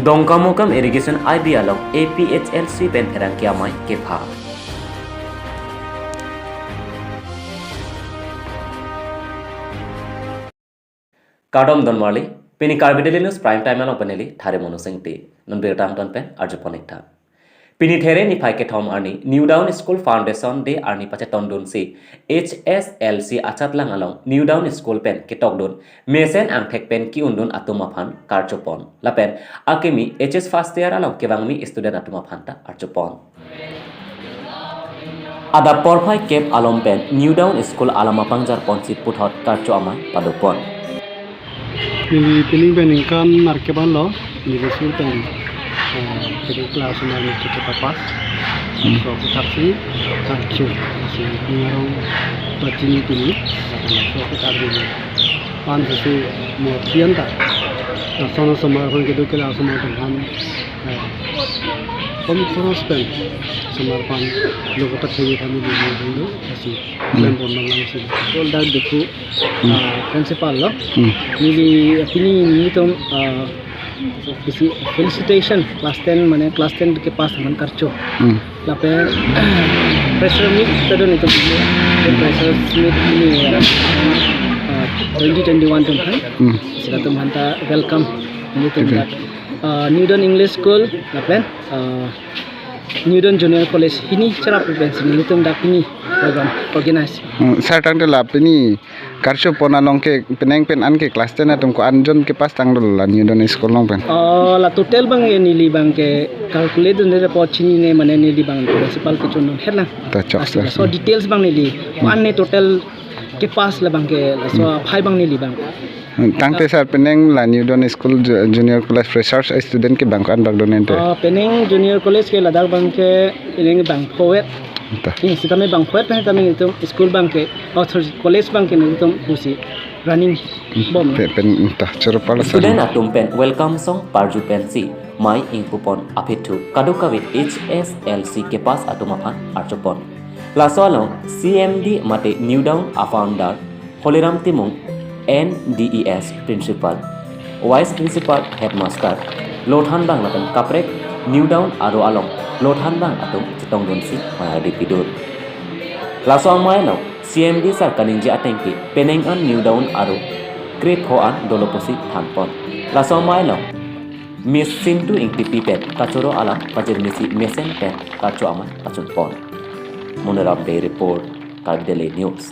Dongkamokam irrigation IB along APHLC pen herang kiamai kepa. Kadom Donmarli, Penny Carbidelinus prime time along Penelli, Tare Monosengti, Nunbirtam Pen, Arjaponicta. Penny Terre ni Pike Tom Arni, New Down School Foundation de Arni Pachaton Dunsi, HSLC Achatlang along, New Down School Pen, Ketogdun, Mesen ang Tek Pen Kiundun Atumapan, Karchopon, Lapen, Akemi, HS First Year along Kevangmi student Atumapanta, Archopon. Ada Porpai Cape Alom Pen, New Down School Alamapangjar Ponsit put hot Karcho Amai, Padopon. Piling beningkan markeban lo di sultan jadi kelas mana kita papas so tapi kacau si ngarong bacini pilih so kita ada pan sesu mau kian tak sono sama orang kita kelas sama dengan prospek sama pan lo kita cari kami di dulu kasih lembon langsung kalau dah deku principal lo ini itu felicitation class 10 mana class 10 के पास हमन करचो लापे pressure meet तदन itu pressure meet ini 2021 tuh kan sila tuh hanta welcome ini tuh New Dawn English School lapen New Dawn Junior College ini cara prevensi ini tuh dak ini program organize sartang de lap ini karcho pona long ke peneng pen an ke kelas 10 atum ko anjon ke pas tang dol la New Dawn School long pen la total bang ini li bang ke calculate de pochini ne mane ni li bang principal ke chono herna ta chok so details bang ni li one ne total ke pas la bang ke so 5 bang ni li bang tang te sar peneng la New Dawn School Junior College freshers student ke bang kan bag donen te peneng Junior College ke ladak bang ke ini bang poet ini kita me bang poet pen kami itu school bang ke author college bang ke itu kusi running bom pen ta choro pala Student atum pen welcome song parju pensi mai ingpupon apitu kadukawit HSLC ke pas atumapan archopon lasolo CMD mate New Down a founder Holiram Timung NDES principal vice principal headmaster lothan bang lapen kaprek New Down aro along lothan bang atum chitong donsi mayadi pidur laso amailo CMD sar kaninji atengki peneng an New Down aro great ho an doloposi thanpon laso amailo Miss Sintu ing pipi pen kachoro ala pajir misi mesen pen kacho amai pachun pon Monoram Day report Kardele News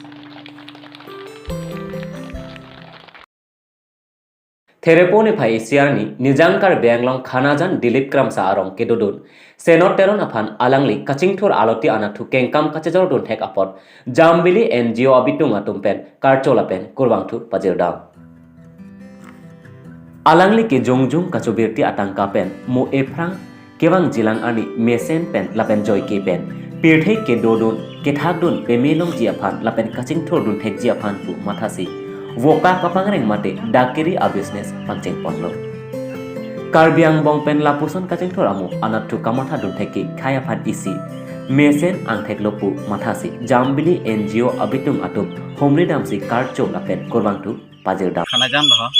Therepone phai siarni nijangkar benglong khanajan Dilip Kramsa arong kedodun senot teron aphan alangli kachingthor aloti anathu kengkam kachejor don thek apot jambili NGO abitung atum pen karchola pen kurwangthu pajirdam alangli ke jongjung kachobirti atangka pen mo efrang kewang jilang ani mesen pen lapen joy ke pen pirthei ke dodun ke thakdun pemelong ji aphan lapen kachingthor dun thek ji aphan pu mathasi Woka kapangreng mate dakiri a business pancing ponlo. Karbiang bongpen lapuson kacing thoramu anatu kamatha dun theki khaya phat isi. Mesen ang thek lopu mathasi jambili NGO abitung atum homri damsi karcho lapen korwangtu pajirdam. Khanajan loh,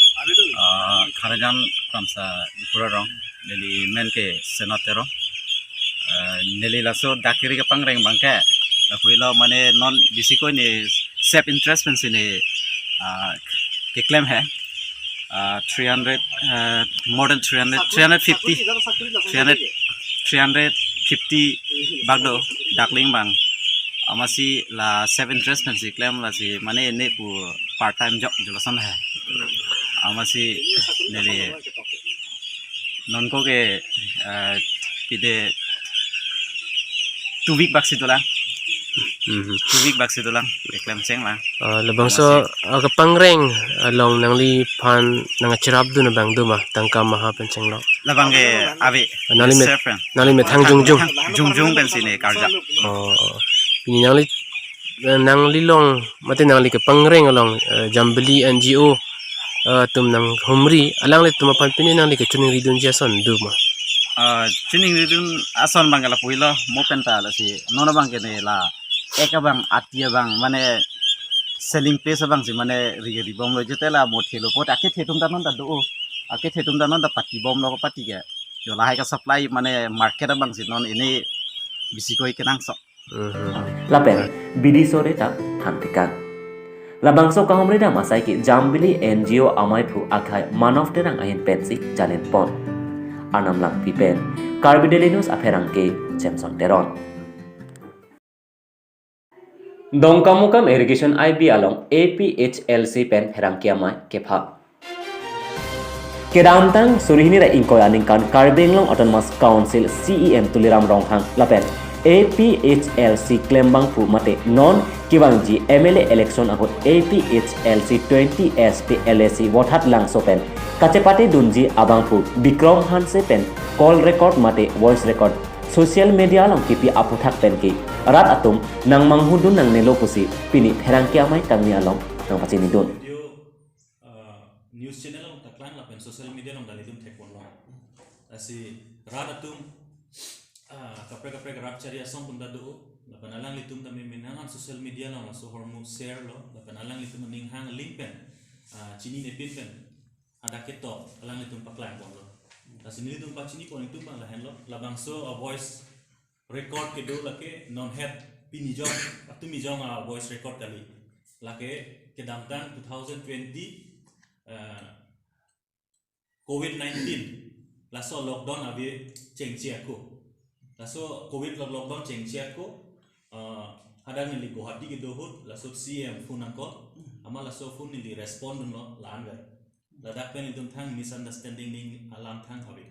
khanajan kamsa dipura rong, neli menke senotero, neli laso dakiri kapangreng bangke, lakuilo mane non bisiko ni self interest pensine के क्लेम है 300 more than 350 bagdo dakling bang amasi la 7 interest pensi claim la si mane ne pu part time job jolasan hai amasi nele non ko ke pide 2 week baksi dola 2 week baksi dola claim ceng lah lebang so kapangreng long nangli pan nang chirap du na bang du ma tangka maha penceng lo labang ke ave nali me thang jung pensi ne karja ini nangli long mate nangli kapangreng long jambeli NGO tum nang humri alang le tum pan pini nangli ke chuning ridun jason du ma chuning ridun ason bangala puilo mo penta la si nona bang ke ne la eka bang atia bang mane selling place bang si mane ri bom lo jete la mo thelo pot ake thetum ta non ta do ake thetum ta non ta pati bom lo pati ke Jolahai ka supply mane market bang sinon ini bisikoi kenang sok. Lapen bidi sore ta thantikan. Labangso kahomreda masai ki Jambili NGO amai phu akhai manof terang ahin pensi janen pon. Anam lang pipen Carbidelinus aferang ke Jameson Teron. Dongkamukam irrigation IB along APHLC pen herang kiamai kepha. Kedamtang surihini ra ingkoy aningkan Carbinglong Autonomous Council CEM tuliram ronghang lapen APHLC klembang pu mate non kibangji MLA election ahut APHLC 20 SP LAC wothat lang sopen kacepate dunji abang pu Bikrom Hanse pen call record mate voice record social media long kipi aputhak pen ki rat atum nang manghudun nang nelopusi pini herang kiamai kami along nang pacini dun news channel long taklan lapen social media long dalitum thekon long asi radatum kapre rat charia song bunda do lapen alang litum tami minangan social media long so hormon share lo lapen alang litum ning hang link pen chini ne pin pen ada keto alang litum paklan pon lo asi ni litum pa chini pon litum bang lahen lo labang so a voice record ke do lake non head pini jong atumi jong a voice record kali lake kedamtang 2020 COVID-19 laso lockdown abi cengcia ko laso COVID lockdown cengcia ko ada nili Guwahati ke dohut laso CM phone angko ama laso phone nili respond no langer ladak pen itum thang misunderstanding ning alam thang habi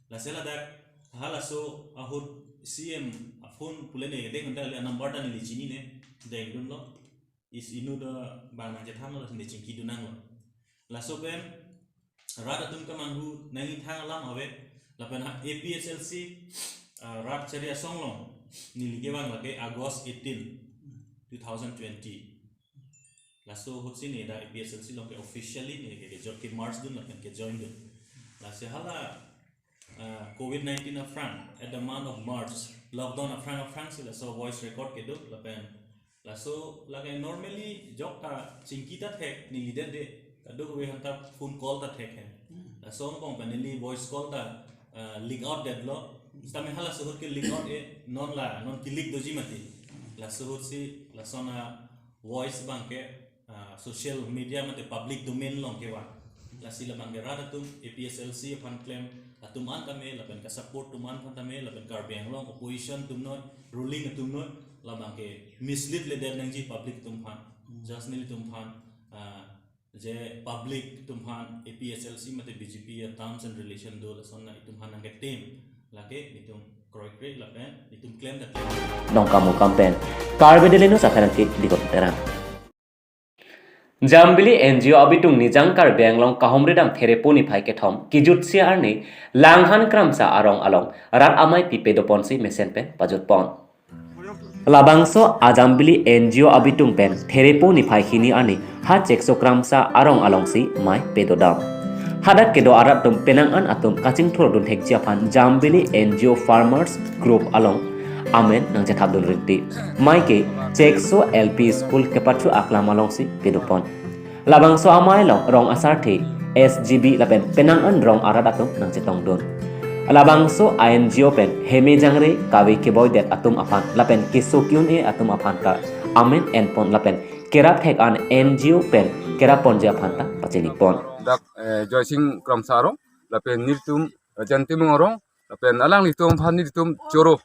lasela dak halaso ahut CM phone pulene deng ndal number dan nili chini ne deng dun lo is inu da bang nang jetham lo sinde chingki dunang lo laso pen rada tum kamanhu nangi thang alam hawe lapen APHLC rat charia songlong nilige bang lage August 18 2020 laso hotsi ne da APHLC long ke officially ne ke job ke March dun lapen ke join dun lase hala COVID-19 afran at the month of March lockdown afran sila so voice record ke do lapen laso lage normally job ta chingkita thek ni leader de kado we hanta phone call ta thek hai la song pong paneli voice call ta link out dead lo stame hala so ke link out e non click doji mati la so si la sona voice bang ke social media mate public domain long ke wa la sila bang ra tum APHLC fan claim atum an tame la pen ka support tuman fan tame la pen kar beng long opposition tum no ruling tum no la bang ke mislead le der nang ji public tum fan just nil tum fan je public tumhan APHLC mate BJP ya terms and relation do la sonna tumhan nang team lake itum correct la pen itum claim that Dongkamu campaign Carbidelino sakarang ki dikot terang Jambili NGO abitung ni jangkar benglong kahomredam thereponi phai ke thom kijutsia arni langhan kramsa arong along rat amai pipe do ponsi mesen pen pajut pon Labangso Ajambili NGO abitung pen thereponi phai khini ani ha chekso kramsa arong along si mai pedodam hadat kedo arat tum penang an atum kaching thor dun thekjia phan Jambili NGO farmers group along amen nang jetap dun rinti mai ke chekso LP school ke pathu aklam along si pedopon Labangso amai long rong asar the SGB lapen penang an rong arat atum nang jetong dun Labangso INGO pen heme jangre kawi ke boy det atum apan lapen kisokyun e atum apan ka amen en pon lapen kerap thek an NGO pen kerap pon ja phanta pachini pon dak joysing kram saro lapen nirtum jantim ngorong lapen alang litum phan nirtum choro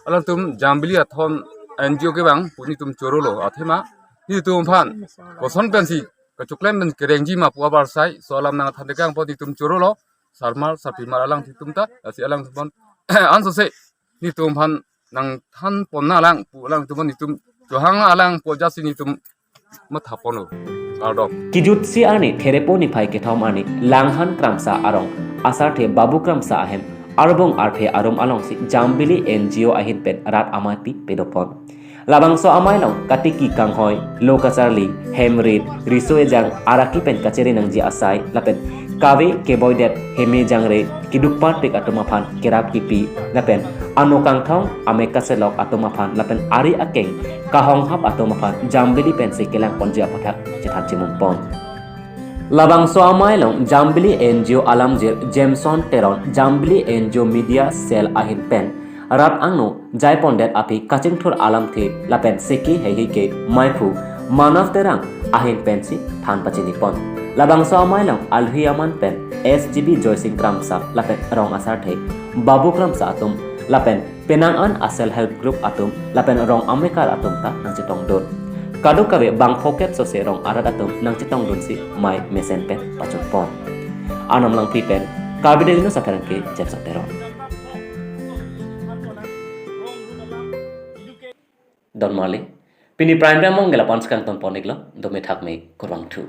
alang tum Jambili athon NGO ke bang puni tum choro lo athema nirtum phan koson pensi kachuklem ben kerengji ma puwa barsai solam nang thandekang podi tum choro lo sarmal sapimar alang titum ta asi alang pon anso se nirtum phan nang than pon na alang pu alang tum nitum johang alang pojasi nitum mathapono ardom kijutsi ani thereponi phai ke thom ani langhan kramsa arong asar the babu kramsa ahem arbong arphe arom along si Jambili NGO ahin pen rat amai pi pedopon Labangso amai long katiki kanghoi lokacharli hemrit risoejang araki pen kacheri nang ji asai lapen kawe keboy det heme jangre kidukpat pek atomaphan kerap kipi lapen anokang thong ameka selok atomaphan lapen ari akeng kahong hap atomaphan Jambili pen se kelang ponja pathak jethan chimun pon Labang so amai long Jambili NGO Alamjir Jameson Teron Jambili NGO Media Cell ahin pen Rat angno jai pondet api kaching thur alam the lapen seki hehi ke maipu manav terang ahin pensi than pachini pon labang so amai long alhiaman pen SGB Joysing Kramsa lapen rong asar the Babu Kramsa atum lapen penang an asel help group atum lapen rong amekar atum ta nang chitong dor kadu kawe bang pocket so se rong arat atum nang chitong dun si mai mesen pen pachun pon anam lang pi pen kabidelino sakarang ke jepsa teron Don Mali, pini prime mong gela pons kang ton poniglo, do me thak me kurang tu.